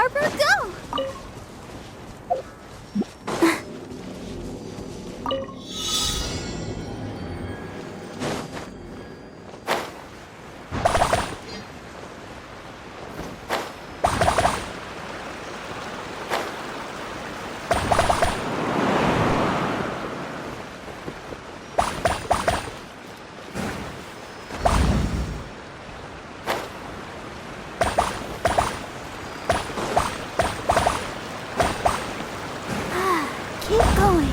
Harper, go! Keep going.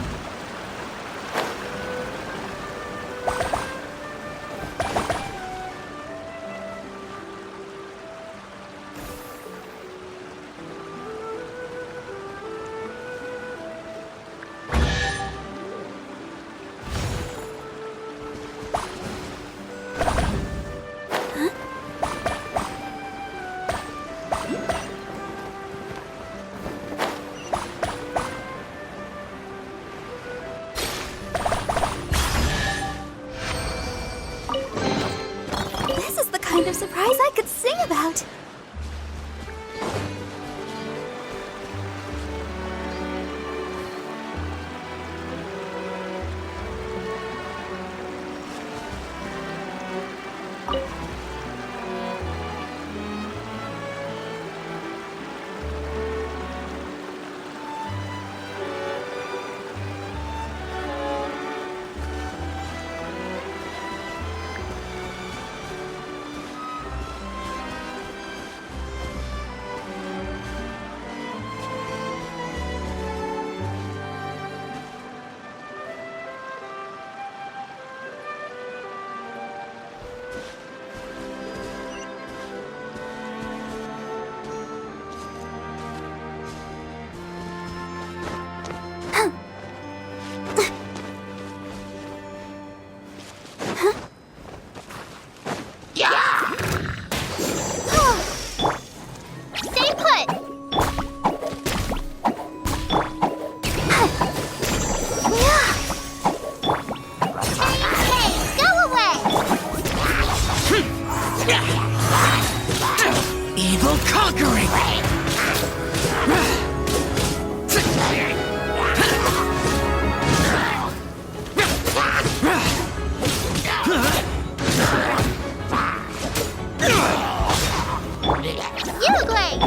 This is the kind of surprise I could sing about. Stay put! Hey, go away! Evil conquering! You, Glade!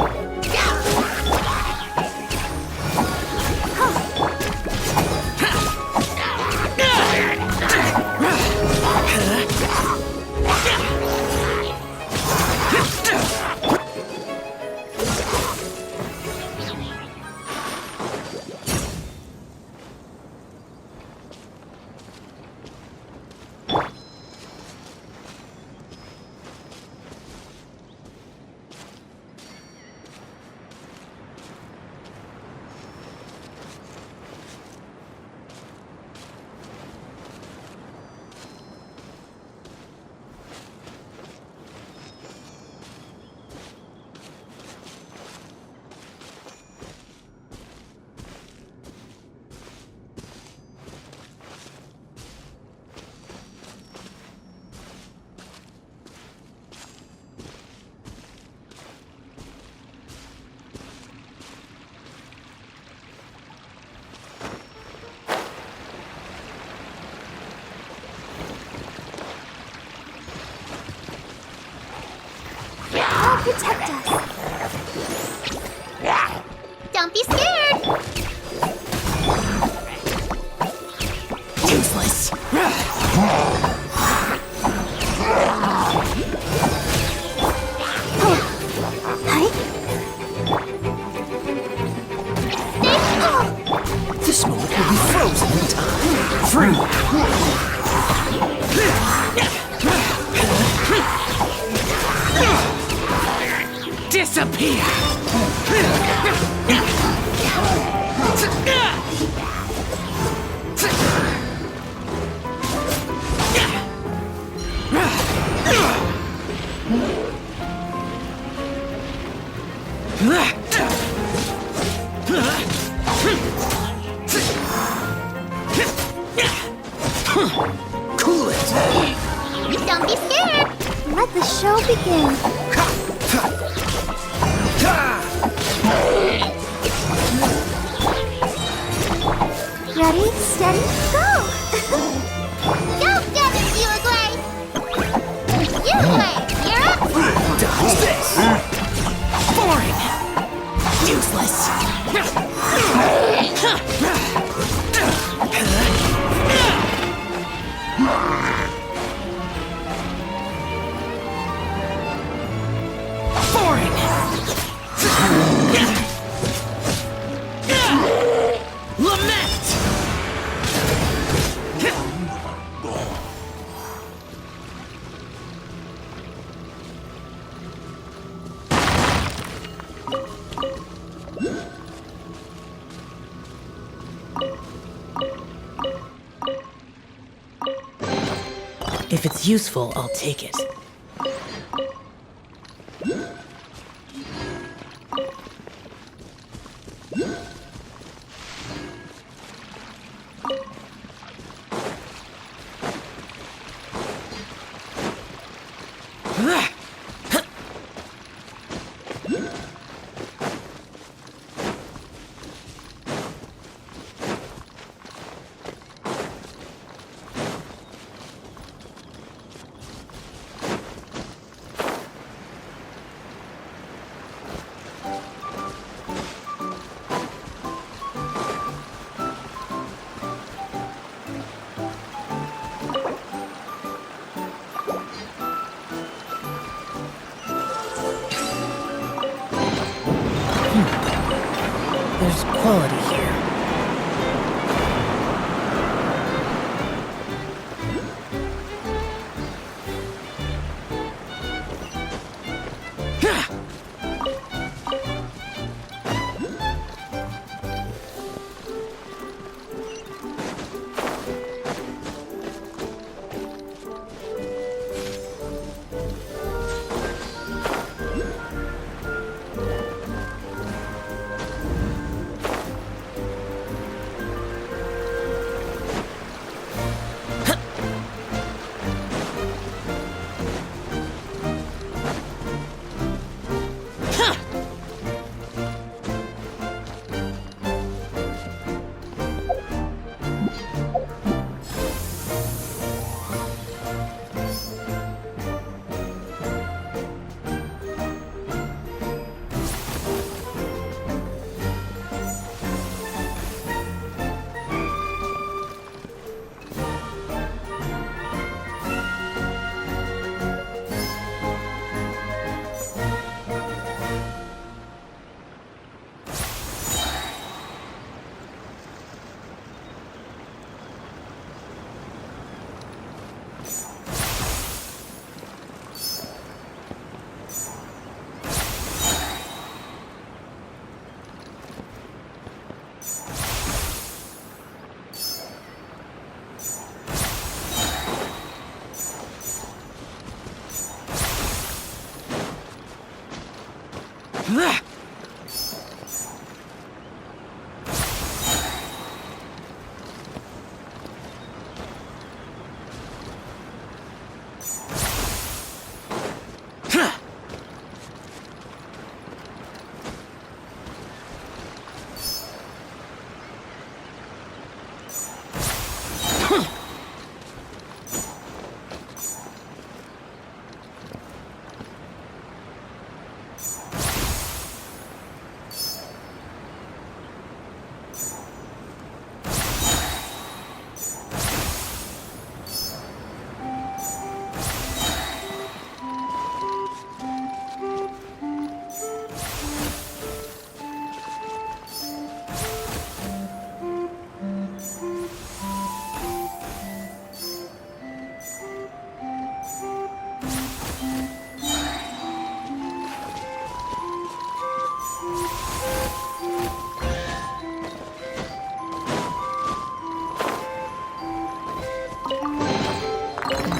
I'll protect us. Don't be scared. Useless! This moment will be frozen in time. Free! Disappear! Cool it! Don't be scared. Let the show begin. Steady, go! Go get it, Uruguay! Uruguay, you're up! Dodge this! Boring! Useless! Boring! Lament! If it's useful, I'll take it. There's quality here.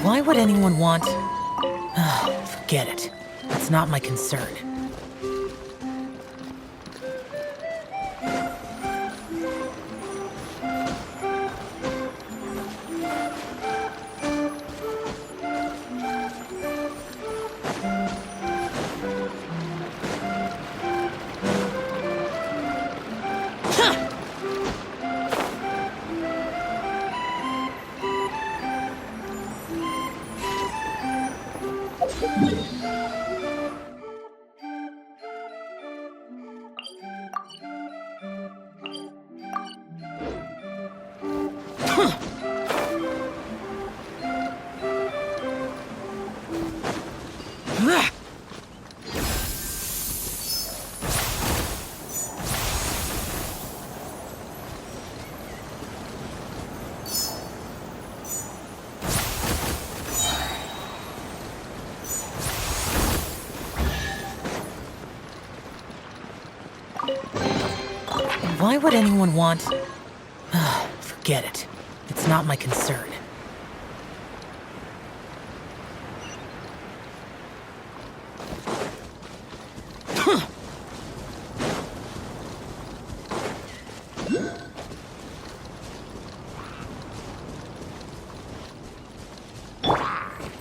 Why would anyone want... Forget it. It's not my concern. Why would anyone want... Forget it. It's not my concern.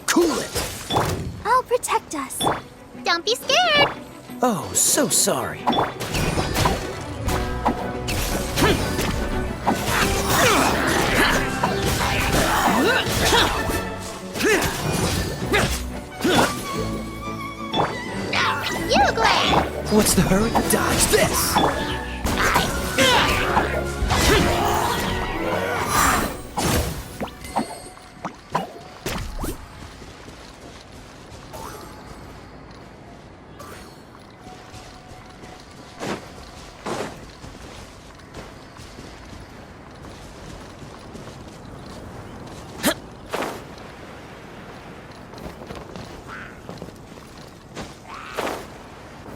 Cool it! I'll protect us. Don't be scared. Oh, so sorry. You Gray. What's the hurry? Dodge this!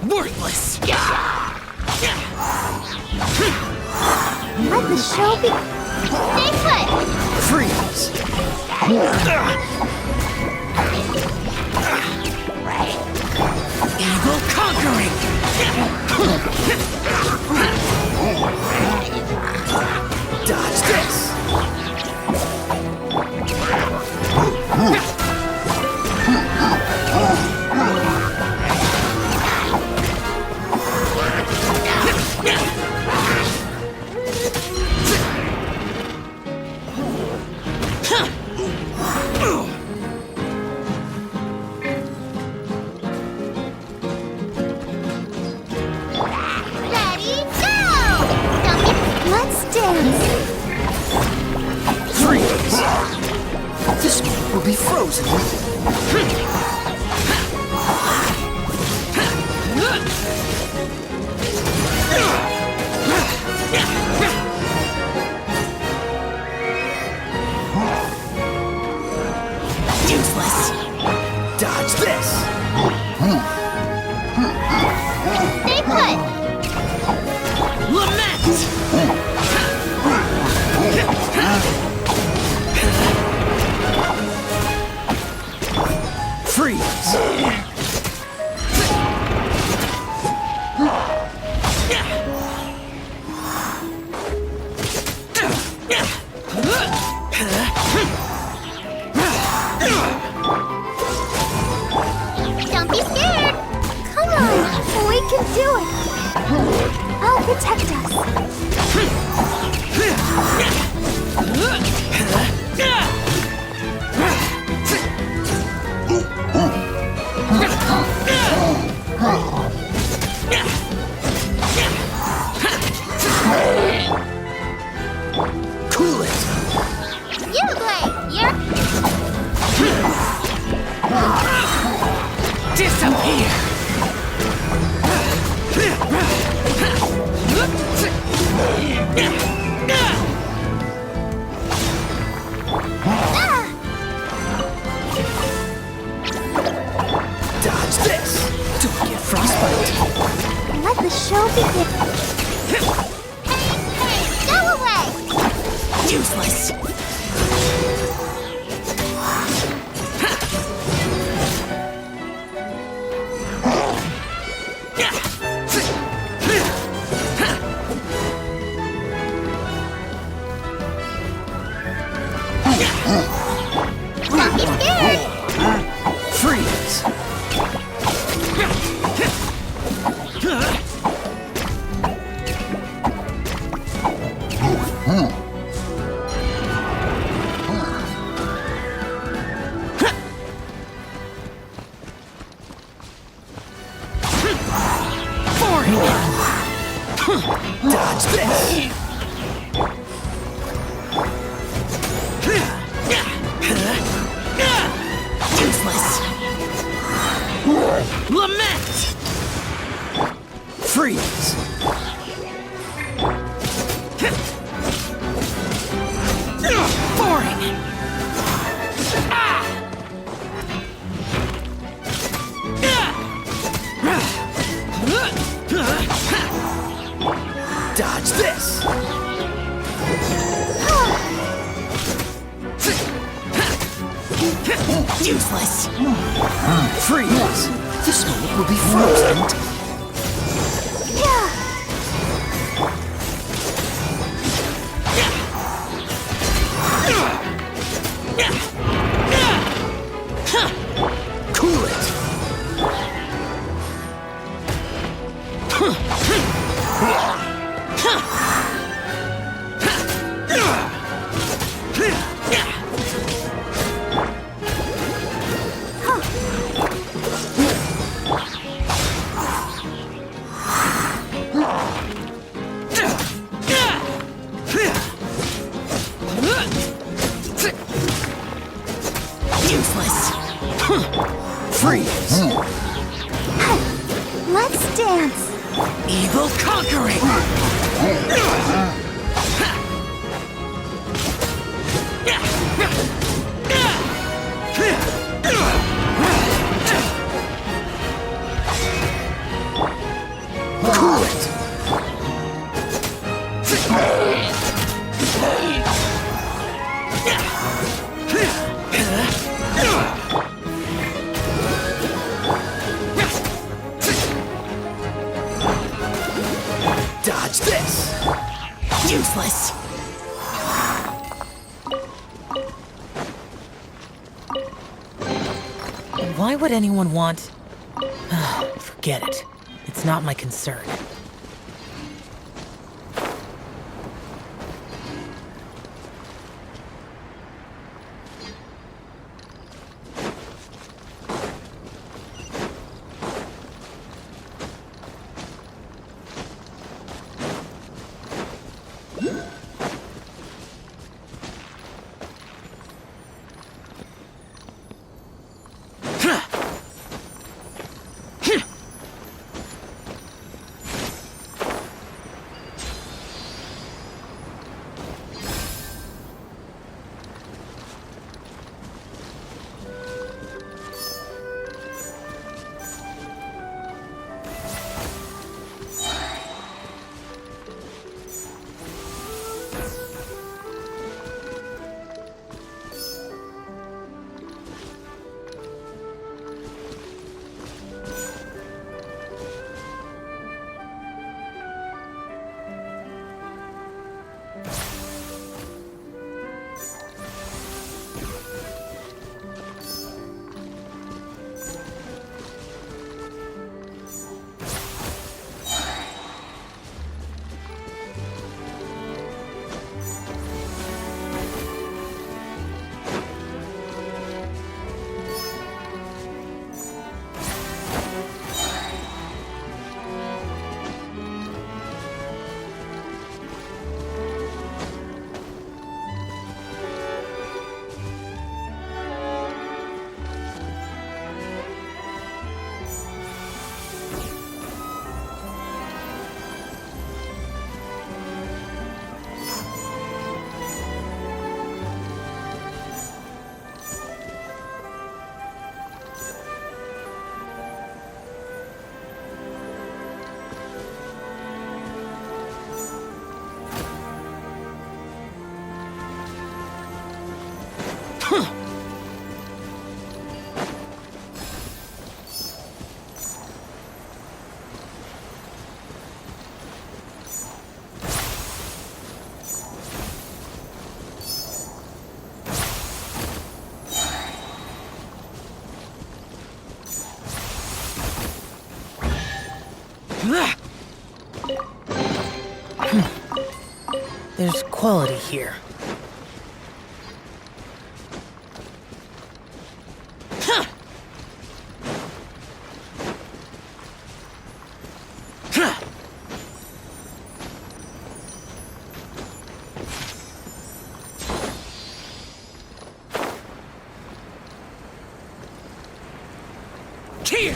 Worthless! Let the show be. Stay put. Freeze! Eagle conquering! Dodge this! Ready, go! Don't be. Let's dance. Freeze! This one will be frozen. Useless! Dodge this! Stay put. Lament! Freeze! Don't be scared. Come on, we can do it. I'll protect us. Cool it! You Gray. You're. Disappear! Ah! Dodge this! Don't get frostbite! Let the show begin. Hey, go away. Useless! Don't be scared. Freeze! Dodge this! Useless! Lament! Freeze! Boring! Dodge Dodge this! Useless! Freeze! This moment will be frozen. Cool it! Useless! Freeze! Let's dance. Evil conquering! Cool it! Dodge this! Useless! Why would anyone want... Forget it. It's not my concern. There's quality here. Here!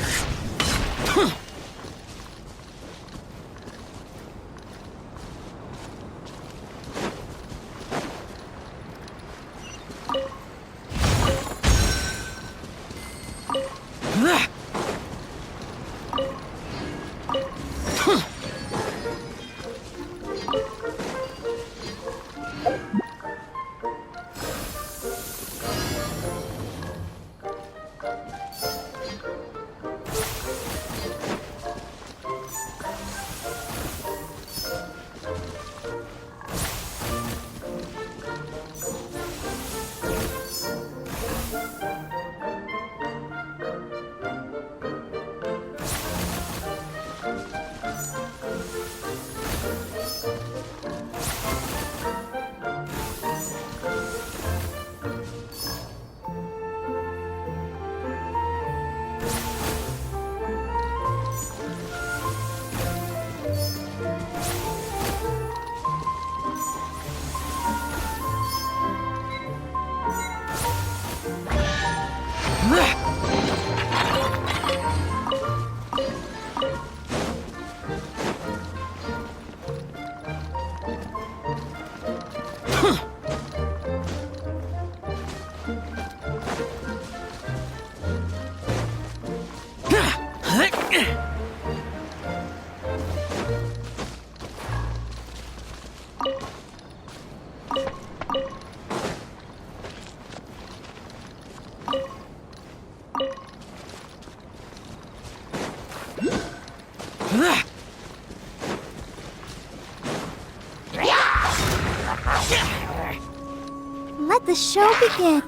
Let the show begin.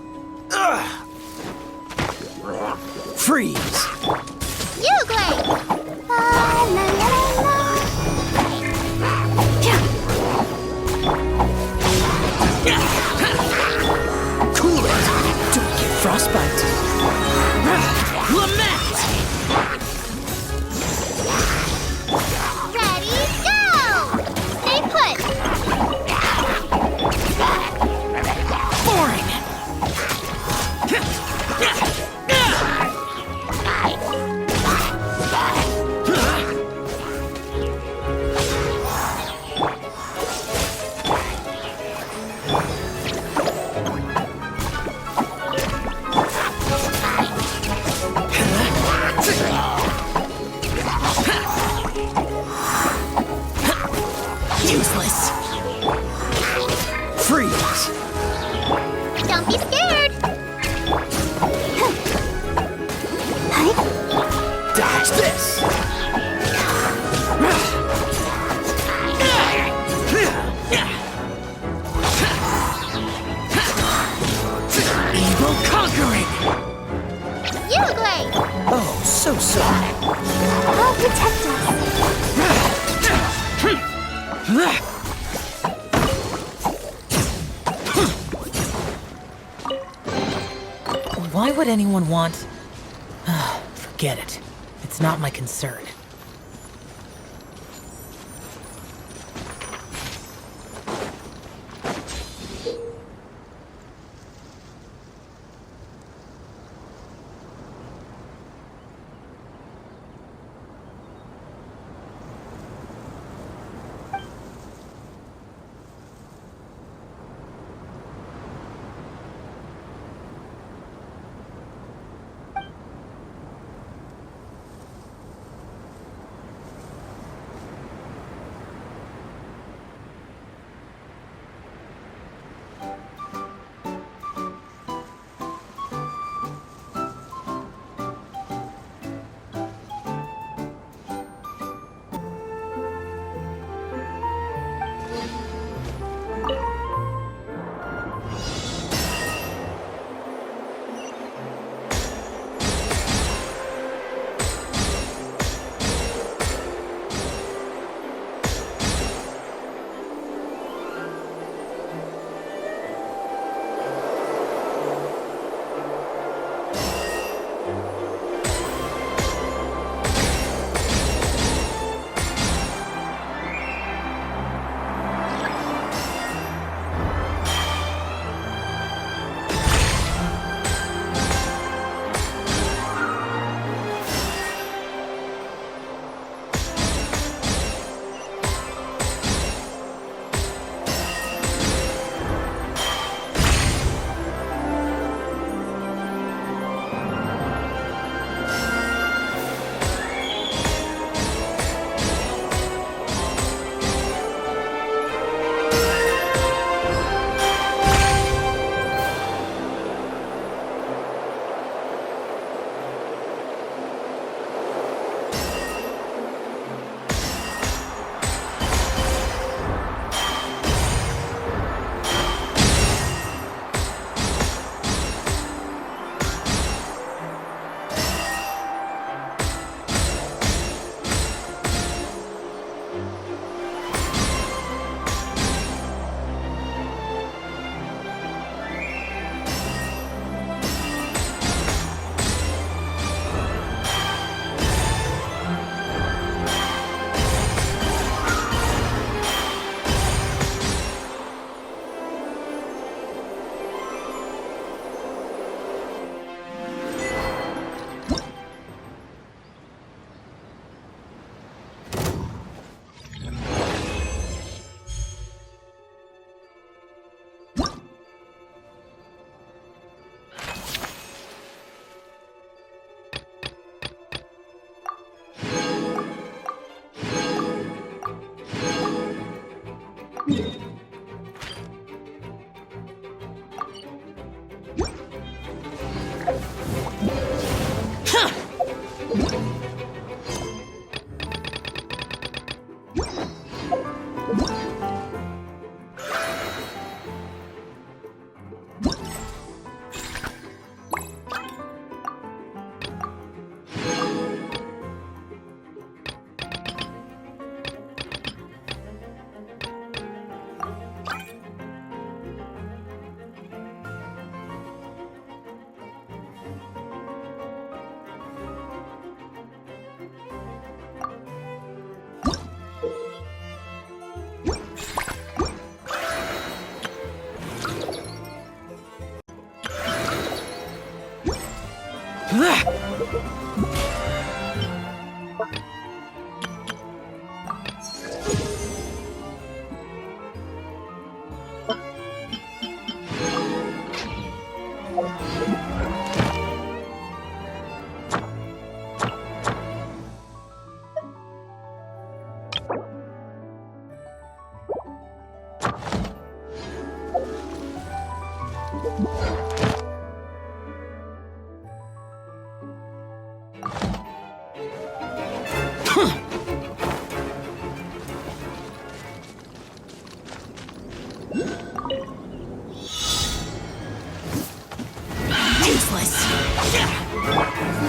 Freeze! You great! La la la la. Cool it! Don't get frostbite! Lament! Ready, go! Stay put. Boring! Useless! Freeze! Don't be scared. Hi. Dodge this! Evil conquering! You great. Oh, so sorry. I'll protect us. Why would anyone want... Forget it. It's not my concern.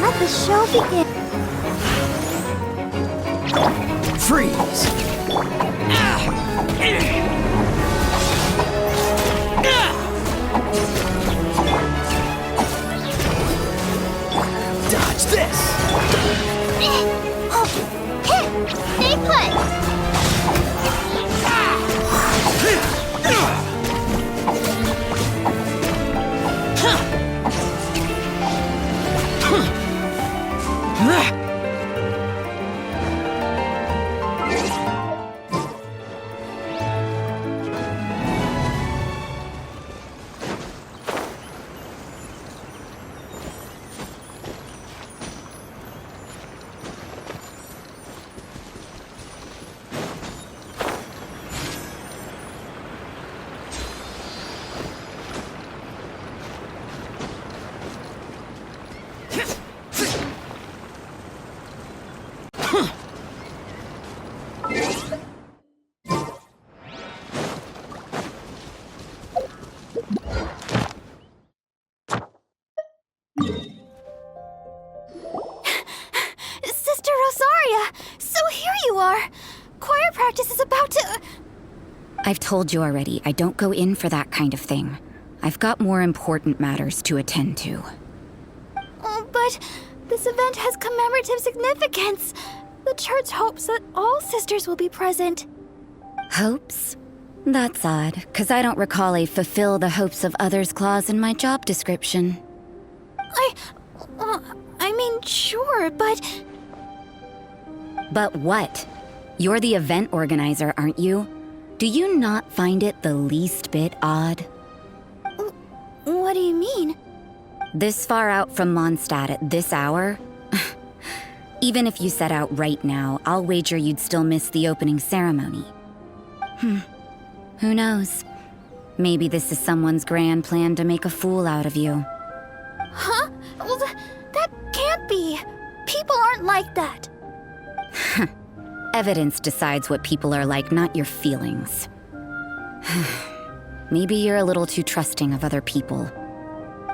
Let the show begin. Freeze! Dodge this! Stay put! Sister Rosaria! So here you are! Choir practice is about to... I've told you already, I don't go in for that kind of thing. I've got more important matters to attend to. Oh, but this event has commemorative significance. The church hopes that all sisters will be present. Hopes? That's odd, 'cause I don't recall a fulfill the hopes of others clause in my job description. I mean, sure, but... But what? You're the event organizer, aren't you? Do you not find it the least bit odd? What do you mean? This far out from Mondstadt at this hour? Even if you set out right now, I'll wager you'd still miss the opening ceremony. Who knows? Maybe this is someone's grand plan to make a fool out of you. Huh? Well, that can't be. People aren't like that. Evidence decides what people are like, not your feelings. Maybe you're a little too trusting of other people.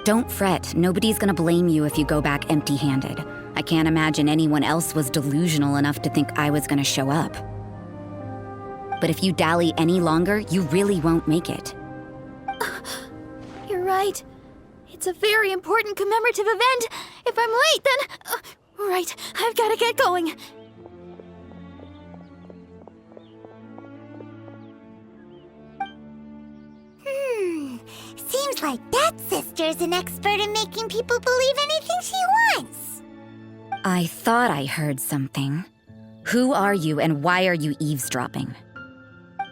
Don't fret, nobody's gonna blame you if you go back empty-handed. I can't imagine anyone else was delusional enough to think I was gonna show up. But if you dally any longer, you really won't make it. You're right. It's a very important commemorative event. If I'm late, then... right, I've gotta get going. Seems like that sister's an expert in making people believe anything she wants. I thought I heard something. Who are you and why are you eavesdropping?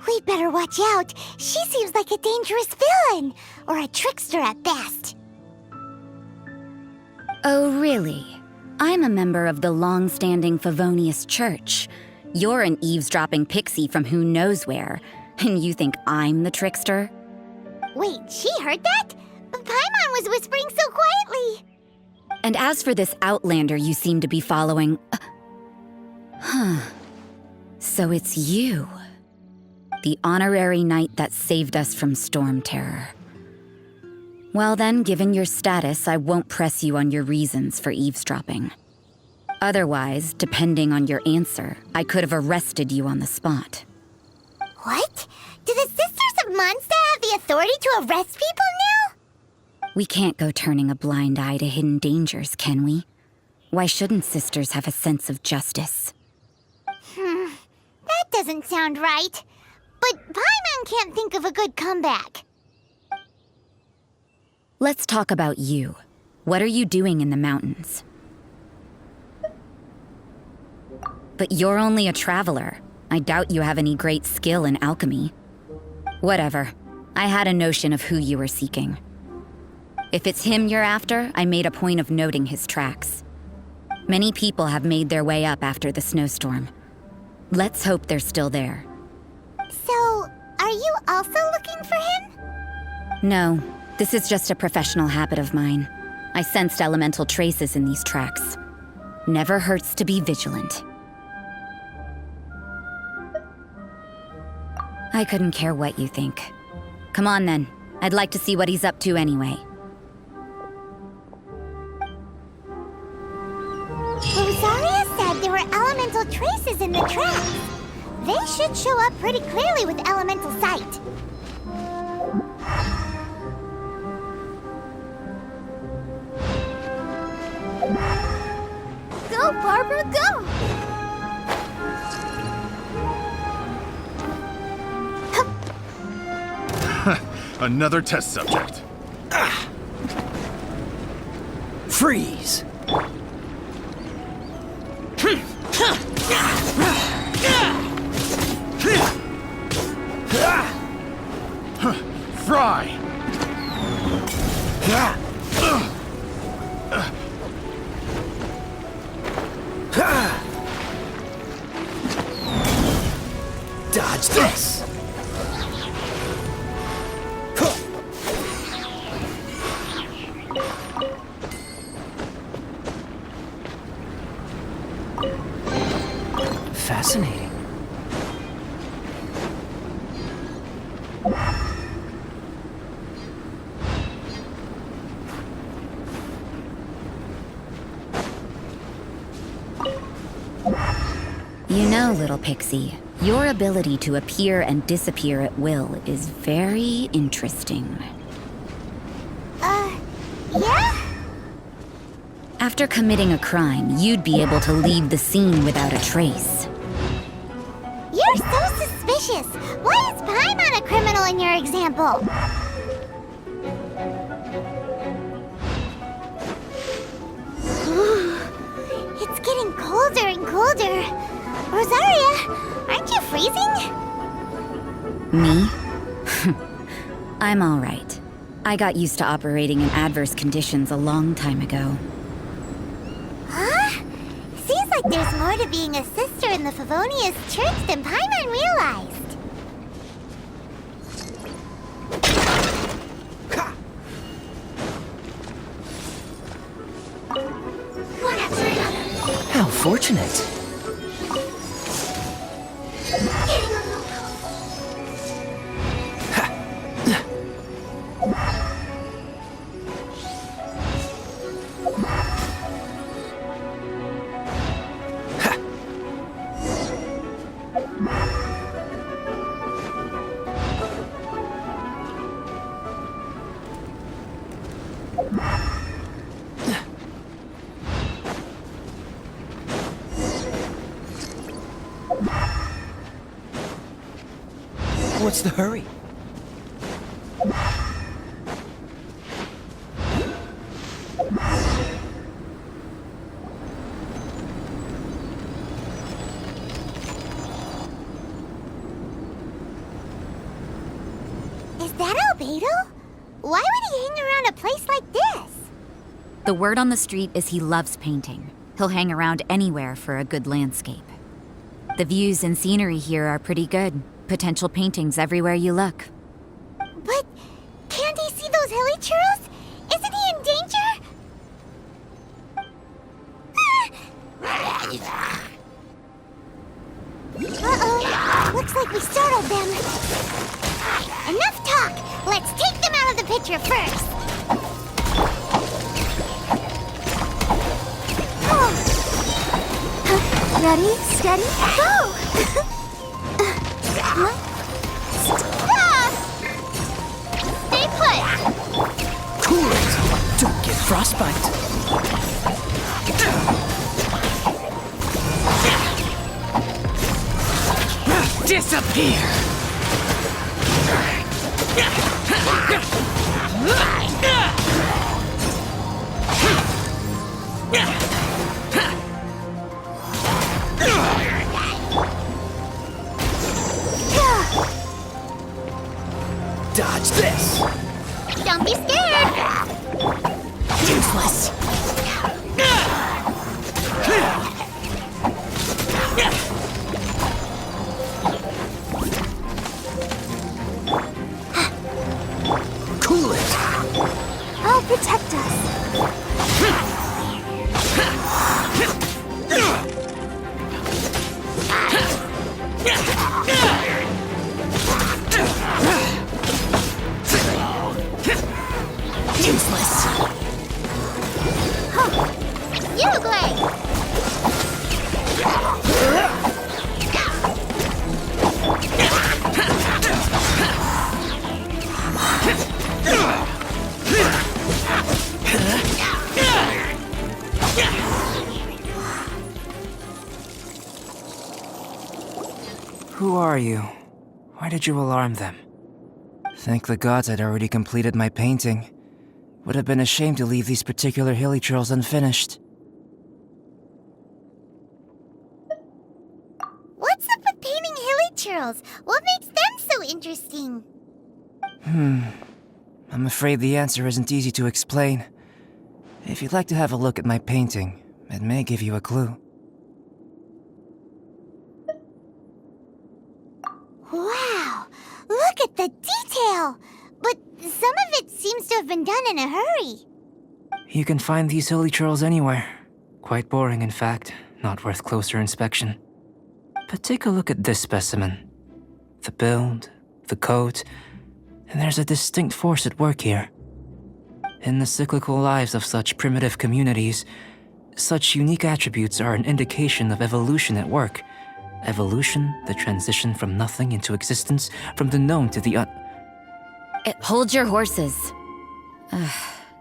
We'd better watch out. She seems like a dangerous villain, or a trickster at best. Oh, really? I'm a member of the long-standing Favonius Church. You're an eavesdropping pixie from who knows where, and you think I'm the trickster? Wait, she heard that? Paimon was whispering so quietly. And as for this outlander you seem to be following... So it's you. The honorary knight that saved us from storm terror. Well then, given your status, I won't press you on your reasons for eavesdropping. Otherwise, depending on your answer, I could have arrested you on the spot. What? Do the Sisters of Mondstadt have the authority to arrest people now? We can't go turning a blind eye to hidden dangers, can we? Why shouldn't sisters have a sense of justice? That doesn't sound right. But Paimon can't think of a good comeback. Let's talk about you. What are you doing in the mountains? But you're only a traveler. I doubt you have any great skill in alchemy. Whatever. I had a notion of who you were seeking. If it's him you're after, I made a point of noting his tracks. Many people have made their way up after the snowstorm. Let's hope they're still there. So, are you also looking for him? No, this is just a professional habit of mine. I sensed elemental traces in these tracks. Never hurts to be vigilant. I couldn't care what you think. Come on then. I'd like to see what he's up to anyway. Rosaria said there were elemental traces in the tracks. They should show up pretty clearly with elemental sight. Go, Barbara, go! Another test subject. Freeze! Fry! Dodge this! Fascinating. You know, little pixie, your ability to appear and disappear at will is very interesting. Yeah? After committing a crime, you'd be able to leave the scene without a trace. You're so suspicious. Why is Paimon a criminal in your example? It's getting colder and colder. Rosaria, aren't you freezing? Me? I'm all right. I got used to operating in adverse conditions a long time ago. Huh? Seems like there's more to being a sister in the Favonius Church than Paimon realized. How fortunate. What's the hurry? Is that Albedo? Why would he hang around a place like this? The word on the street is he loves painting. He'll hang around anywhere for a good landscape. The views and scenery here are pretty good. Potential paintings everywhere you look. But can't he see those hilly churros? Isn't he in danger? Uh-oh. Looks like we startled them. Enough talk! Let's take them out of the picture first! Oh. Ready, steady, go! Stop! Stay put! Cool it! Don't get frostbite. Disappear! Dodge this! Don't be scared! Useless! Cool it! I'll protect us. Useless! You Glade! Who are you? Why did you alarm them? Thank the gods I'd already completed my painting. Would have been a shame to leave these particular hilly trails unfinished. What's up with painting hilly churls? What makes them so interesting? I'm afraid the answer isn't easy to explain. If you'd like to have a look at my painting, it may give you a clue. Wow! Look at the detail! But some of it seems to have been done in a hurry. You can find these hilly trails anywhere. Quite boring, in fact. Not worth closer inspection. But take a look at this specimen. The build, the coat, and there's a distinct force at work here. In the cyclical lives of such primitive communities, such unique attributes are an indication of evolution at work. Evolution, the transition from nothing into existence, from the known to the Hold your horses.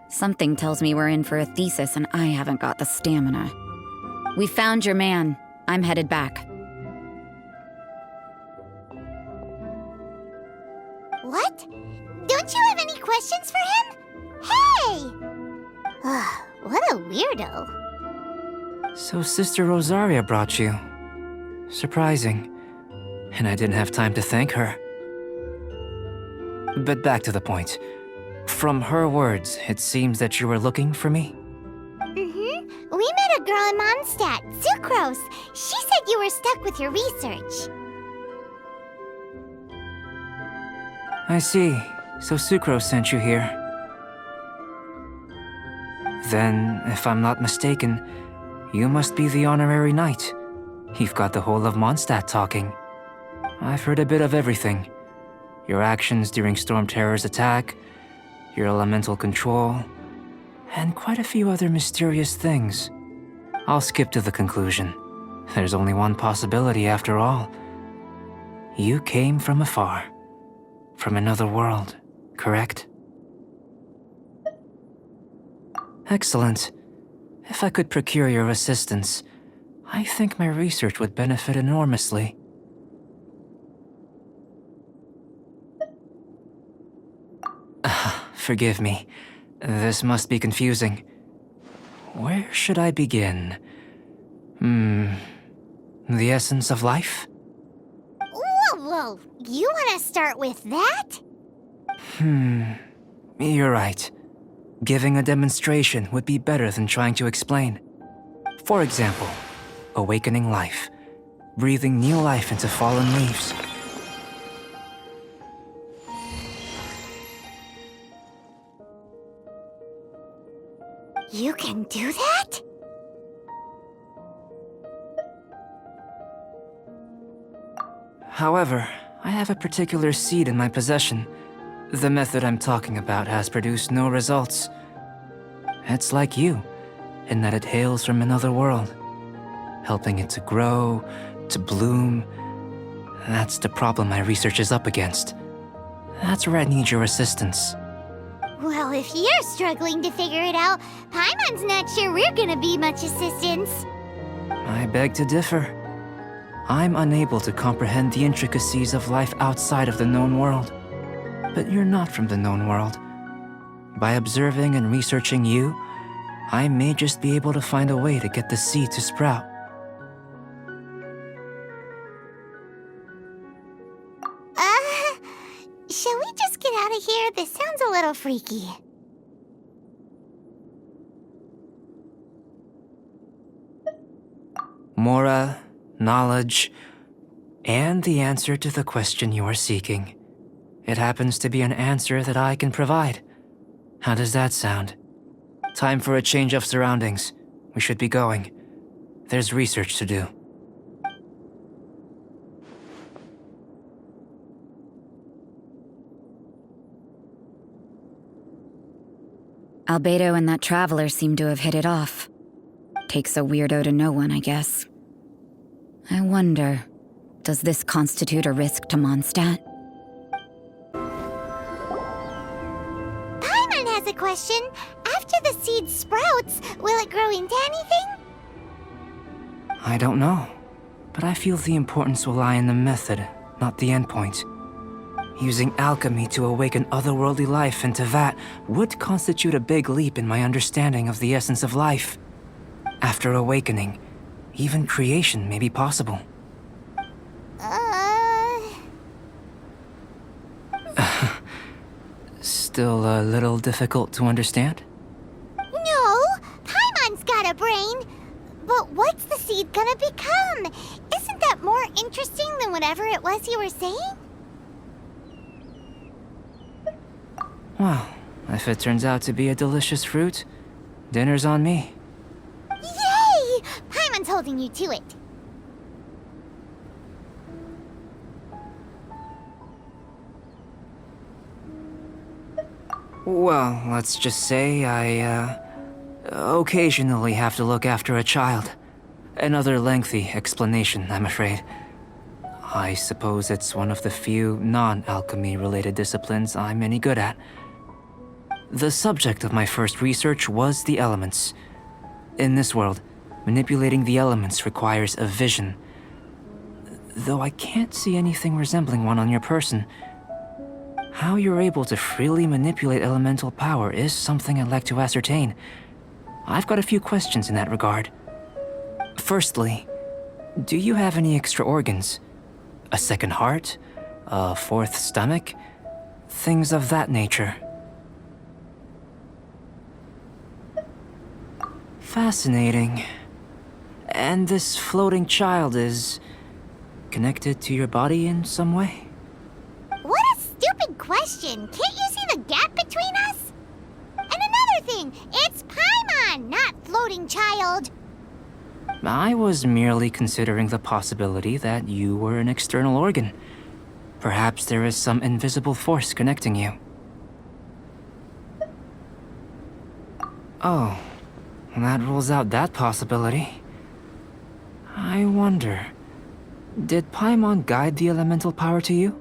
Something tells me we're in for a thesis and I haven't got the stamina. We found your man. I'm headed back. What? Don't you have any questions for him? Hey! What a weirdo. So Sister Rosaria brought you. Surprising. And I didn't have time to thank her. But back to the point. From her words, it seems that you were looking for me? Mm-hmm. We met a girl in Mondstadt, Sucrose. She said you were stuck with your research. I see. So Sucrose sent you here. Then, if I'm not mistaken, you must be the honorary knight. You've got the whole of Mondstadt talking. I've heard a bit of everything. Your actions during Storm Terror's attack, your elemental control, and quite a few other mysterious things. I'll skip to the conclusion. There's only one possibility after all. You came from afar. From another world, correct? Excellent. If I could procure your assistance, I think my research would benefit enormously. Forgive me. This must be confusing. Where should I begin? The essence of life? Whoa! You want to start with that? You're right. Giving a demonstration would be better than trying to explain. For example, awakening life. Breathing new life into fallen leaves. You can do that? However, I have a particular seed in my possession. The method I'm talking about has produced no results. It's like you, in that it hails from another world. Helping it to grow, to bloom. That's the problem my research is up against. That's where I need your assistance. Well, if you're struggling to figure it out, Paimon's not sure we're gonna be much assistance. I beg to differ. I'm unable to comprehend the intricacies of life outside of the known world. But you're not from the known world. By observing and researching you, I may just be able to find a way to get the seed to sprout. Shall we just get out of here? This sounds a little freaky. Mora, knowledge, and the answer to the question you are seeking. It happens to be an answer that I can provide. How does that sound? Time for a change of surroundings. We should be going. There's research to do. Albedo and that traveler seem to have hit it off. Takes a weirdo to know one, I guess. I wonder, does this constitute a risk to Mondstadt? Paimon has a question. After the seed sprouts, will it grow into anything? I don't know, but I feel the importance will lie in the method, not the endpoint. Using alchemy to awaken otherworldly life into that would constitute a big leap in my understanding of the essence of life. After awakening, even creation may be possible. Still a little difficult to understand? No, Paimon's got a brain. But what's the seed gonna become? Isn't that more interesting than whatever it was you were saying? Well, if it turns out to be a delicious fruit, dinner's on me. Yay! Paimon's holding you to it. Well, let's just say I, occasionally have to look after a child. Another lengthy explanation, I'm afraid. I suppose it's one of the few non-alchemy related disciplines I'm any good at. The subject of my first research was the elements. In this world, manipulating the elements requires a vision. Though I can't see anything resembling one on your person. How you're able to freely manipulate elemental power is something I'd like to ascertain. I've got a few questions in that regard. Firstly, do you have any extra organs? A second heart? A fourth stomach? Things of that nature. Fascinating. And this floating child is connected to your body in some way? What a stupid question. Can't you see the gap between us? And another thing, it's Paimon, not floating child. I was merely considering the possibility that you were an external organ. Perhaps there is some invisible force connecting you. Oh, that rules out that possibility. I wonder, did Paimon guide the elemental power to you?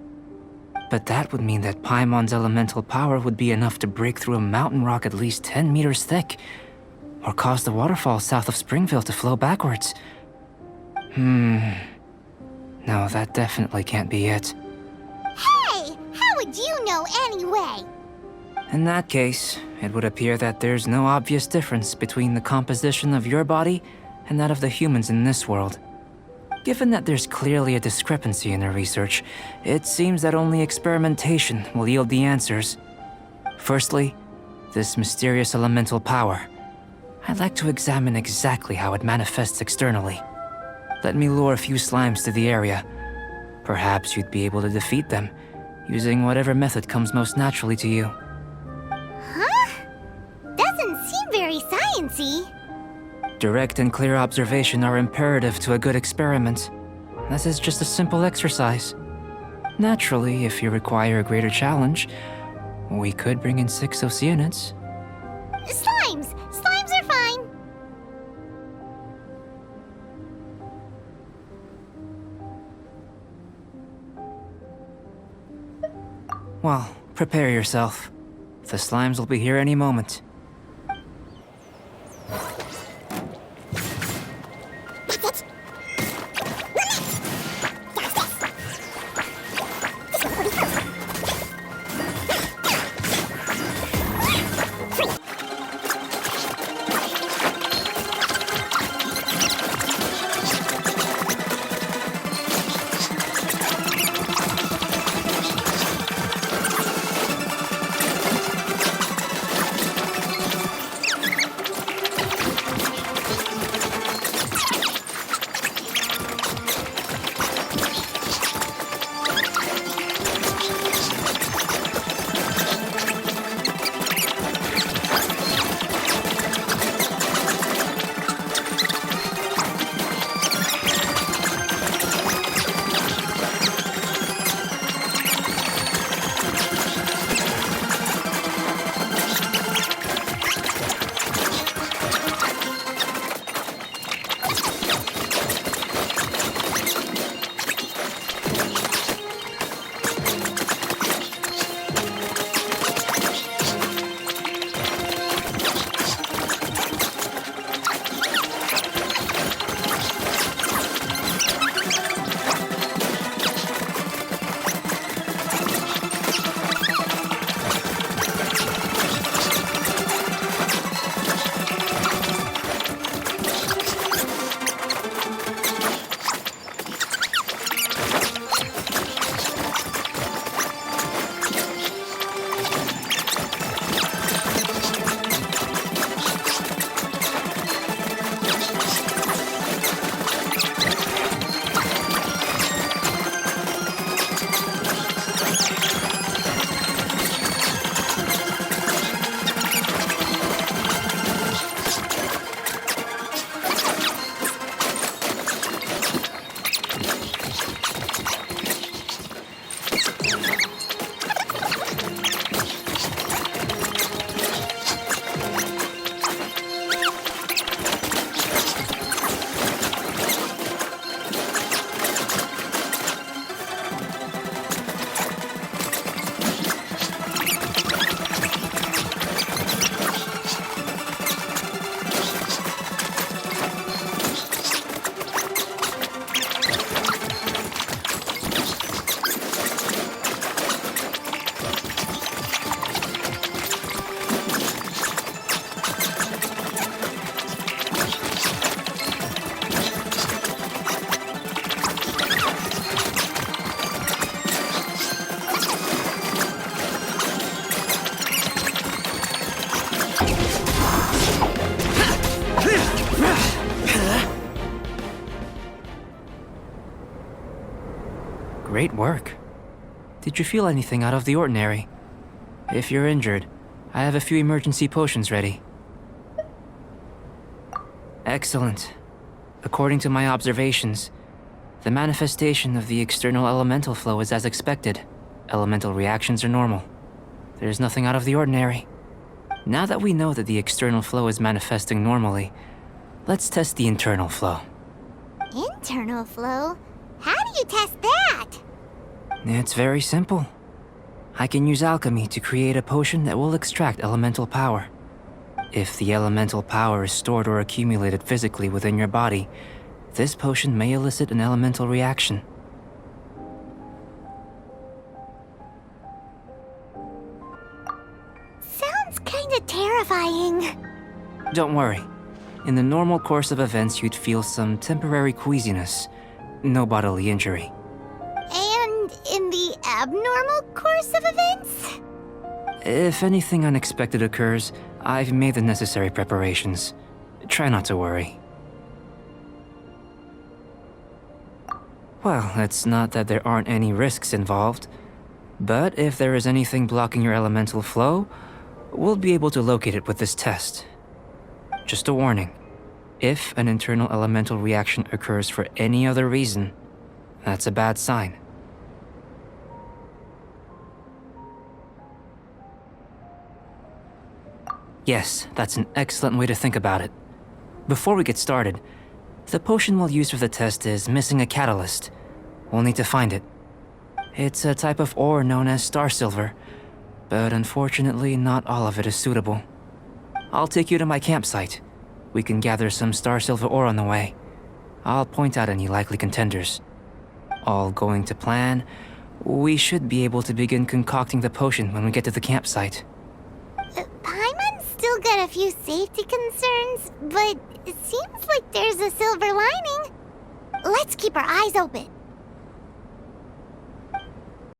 But that would mean that Paimon's elemental power would be enough to break through a mountain rock at least 10 meters thick, or cause the waterfall south of Springville to flow backwards. No, that definitely can't be it. Hey, how would you know anyway? In that case, it would appear that there's no obvious difference between the composition of your body and that of the humans in this world. Given that there's clearly a discrepancy in the research, it seems that only experimentation will yield the answers. Firstly, this mysterious elemental power. I'd like to examine exactly how it manifests externally. Let me lure a few slimes to the area. Perhaps you'd be able to defeat them, using whatever method comes most naturally to you. Huh? Doesn't seem very sciencey. Direct and clear observation are imperative to a good experiment. This is just a simple exercise. Naturally, if you require a greater challenge, we could bring in 6 Oceanids. Slimes! Slimes are fine! Well, prepare yourself. The slimes will be here any moment. Great work. Did you feel anything out of the ordinary? If you're injured, I have a few emergency potions ready. Excellent. According to my observations, the manifestation of the external elemental flow is as expected. Elemental reactions are normal. There's nothing out of the ordinary. Now that we know that the external flow is manifesting normally, let's test the internal flow. Internal flow? How do you test that? It's very simple. I can use alchemy to create a potion that will extract elemental power. If the elemental power is stored or accumulated physically within your body, this potion may elicit an elemental reaction. Sounds kinda terrifying. Don't worry. In the normal course of events, you'd feel some temporary queasiness. No bodily injury. And in the abnormal course of events? If anything unexpected occurs, I've made the necessary preparations. Try not to worry. Well, it's not that there aren't any risks involved. But if there is anything blocking your elemental flow, we'll be able to locate it with this test. Just a warning. If an internal elemental reaction occurs for any other reason, that's a bad sign. Yes, that's an excellent way to think about it. Before we get started, the potion we'll use for the test is missing a catalyst. We'll need to find it. It's a type of ore known as star silver, but unfortunately not all of it is suitable. I'll take you to my campsite. We can gather some star silver ore on the way. I'll point out any likely contenders. All going to plan, we should be able to begin concocting the potion when we get to the campsite. Paimon's still got a few safety concerns, but it seems like there's a silver lining. Let's keep our eyes open.